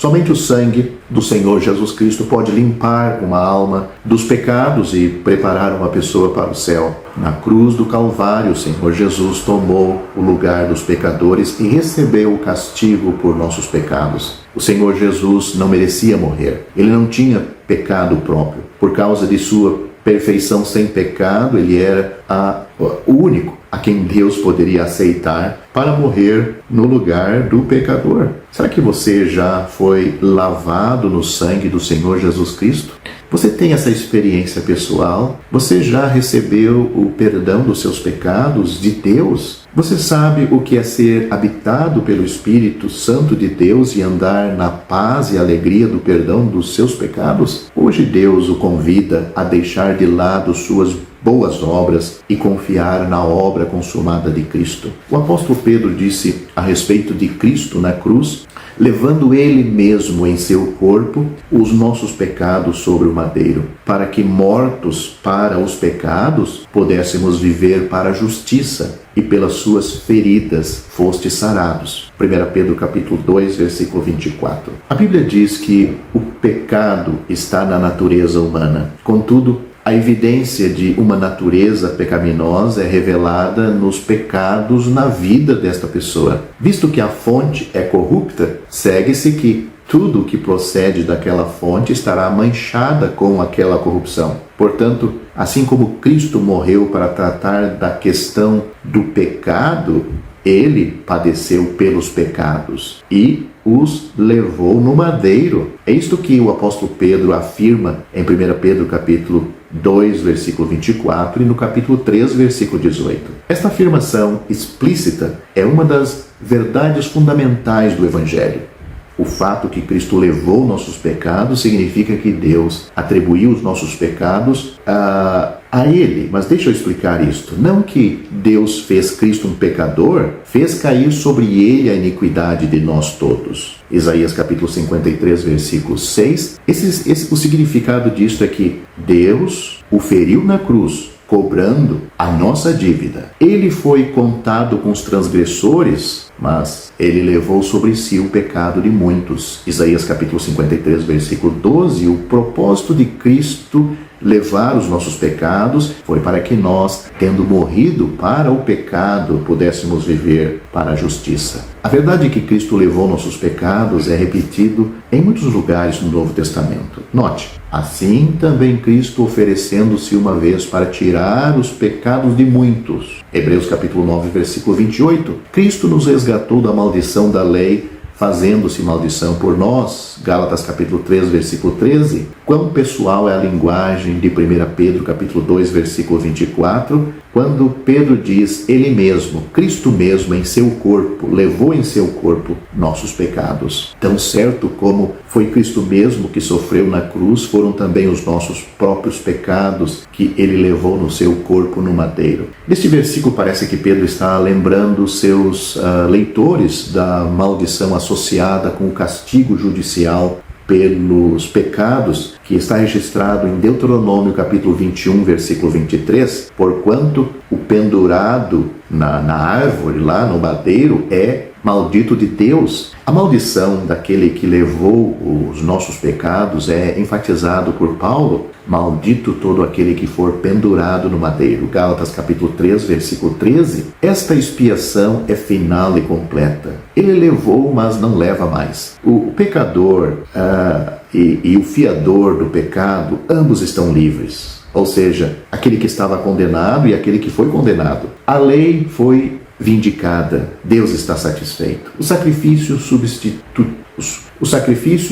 Somente o sangue do Senhor Jesus Cristo pode limpar uma alma dos pecados e preparar uma pessoa para o céu. Na cruz do Calvário, o Senhor Jesus tomou o lugar dos pecadores e recebeu o castigo por nossos pecados. O Senhor Jesus não merecia morrer. Ele não tinha pecado próprio. Por causa de sua perfeição sem pecado, ele era o único a quem Deus poderia aceitar para morrer no lugar do pecador. Será que você já foi lavado no sangue do Senhor Jesus Cristo? Você tem essa experiência pessoal? Você já recebeu o perdão dos seus pecados de Deus? Você sabe o que é ser habitado pelo Espírito Santo de Deus e andar na paz e alegria do perdão dos seus pecados? Hoje Deus o convida a deixar de lado suas boas obras e confiar na obra consumada de Cristo. O apóstolo Pedro disse a respeito de Cristo na cruz: levando ele mesmo em seu corpo os nossos pecados sobre o madeiro, para que, mortos para os pecados, pudéssemos viver para a justiça, e pelas suas feridas fostes sarados. 1 Pedro capítulo 2, versículo 24. A Bíblia diz que o pecado está na natureza humana. Contudo, a evidência de uma natureza pecaminosa é revelada nos pecados na vida desta pessoa. Visto que a fonte é corrupta, segue-se que tudo que procede daquela fonte estará manchada com aquela corrupção. Portanto, assim como Cristo morreu para tratar da questão do pecado, ele padeceu pelos pecados e os levou no madeiro. É isto que o apóstolo Pedro afirma em 1 Pedro capítulo 2, versículo 24 e no capítulo 3, versículo 18. Esta afirmação explícita é uma das verdades fundamentais do Evangelho. O fato que Cristo levou nossos pecados significa que Deus atribuiu os nossos pecados a Ele. Mas deixa eu explicar isto. Não que Deus fez Cristo um pecador, fez cair sobre Ele a iniquidade de nós todos. Isaías capítulo 53, versículo 6. O significado disto é que Deus o feriu na cruz, cobrando a nossa dívida. Ele foi contado com os transgressores, mas ele levou sobre si o pecado de muitos. Isaías capítulo 53, versículo 12. O propósito de Cristo levar os nossos pecados foi para que nós, tendo morrido para o pecado, pudéssemos viver para a justiça. A verdade é que Cristo levou nossos pecados é repetido em muitos lugares no Novo Testamento. Note, assim também Cristo oferecendo-se uma vez para tirar os pecados de muitos. Hebreus capítulo 9, versículo 28. Cristo nos resgatou da maldição da lei, fazendo-se maldição por nós. Gálatas capítulo 3, versículo 13. Quão pessoal é a linguagem de 1 Pedro capítulo 2, versículo 24, quando Pedro diz: ele mesmo, Cristo mesmo, em seu corpo, levou em seu corpo nossos pecados. Tão certo como foi Cristo mesmo que sofreu na cruz, foram também os nossos próprios pecados que ele levou no seu corpo no madeiro. Neste versículo parece que Pedro está lembrando seus leitores da maldição associada com o castigo judicial pelos pecados, que está registrado em Deuteronômio capítulo 21, versículo 23, porquanto o pendurado na árvore, lá no madeiro, é maldito de Deus. A maldição daquele que levou os nossos pecados é enfatizado por Paulo: maldito todo aquele que for pendurado no madeiro. Gálatas capítulo 3, versículo 13. Esta expiação é final e completa. Ele levou, mas não leva mais. O pecador e o fiador do pecado, ambos estão livres. Ou seja, aquele que estava condenado e aquele que foi condenado. A lei foi vindicada, Deus está satisfeito. O sacrifício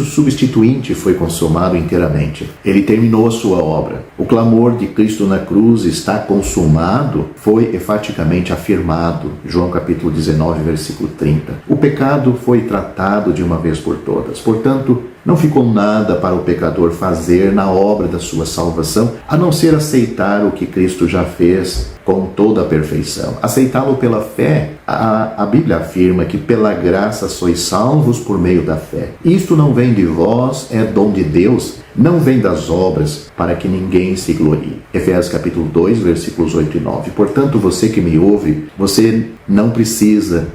substituinte foi consumado inteiramente. Ele terminou a sua obra. O clamor de Cristo na cruz, está consumado, foi enfaticamente afirmado. João capítulo 19, versículo 30. O pecado foi tratado de uma vez por todas. Portanto, não ficou nada para o pecador fazer na obra da sua salvação, a não ser aceitar o que Cristo já fez com toda a perfeição. Aceitá-lo pela fé. A Bíblia afirma que pela graça sois salvos por meio da fé. Isto não vem de vós, é dom de Deus, não vem das obras, para que ninguém se glorie. Efésios capítulo 2, versículos 8 e 9. Portanto, você que me ouve, você não precisa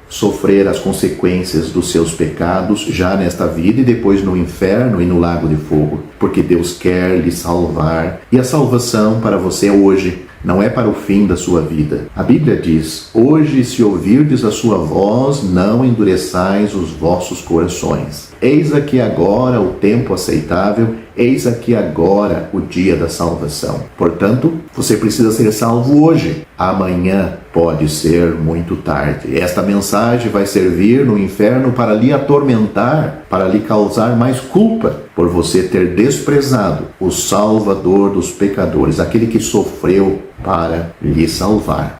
sofrer as consequências dos seus pecados já nesta vida e depois no inferno e no lago de fogo, porque Deus quer lhe salvar. E a salvação para você é hoje, não é para o fim da sua vida. A Bíblia diz: hoje, se ouvirdes a sua voz, não endureçais os vossos corações. Eis aqui agora o tempo aceitável, eis aqui agora o dia da salvação. Portanto, você precisa ser salvo hoje. Amanhã pode ser muito tarde. Esta mensagem vai servir no inferno para lhe atormentar, para lhe causar mais culpa por você ter desprezado o Salvador dos pecadores, aquele que sofreu para lhe salvar.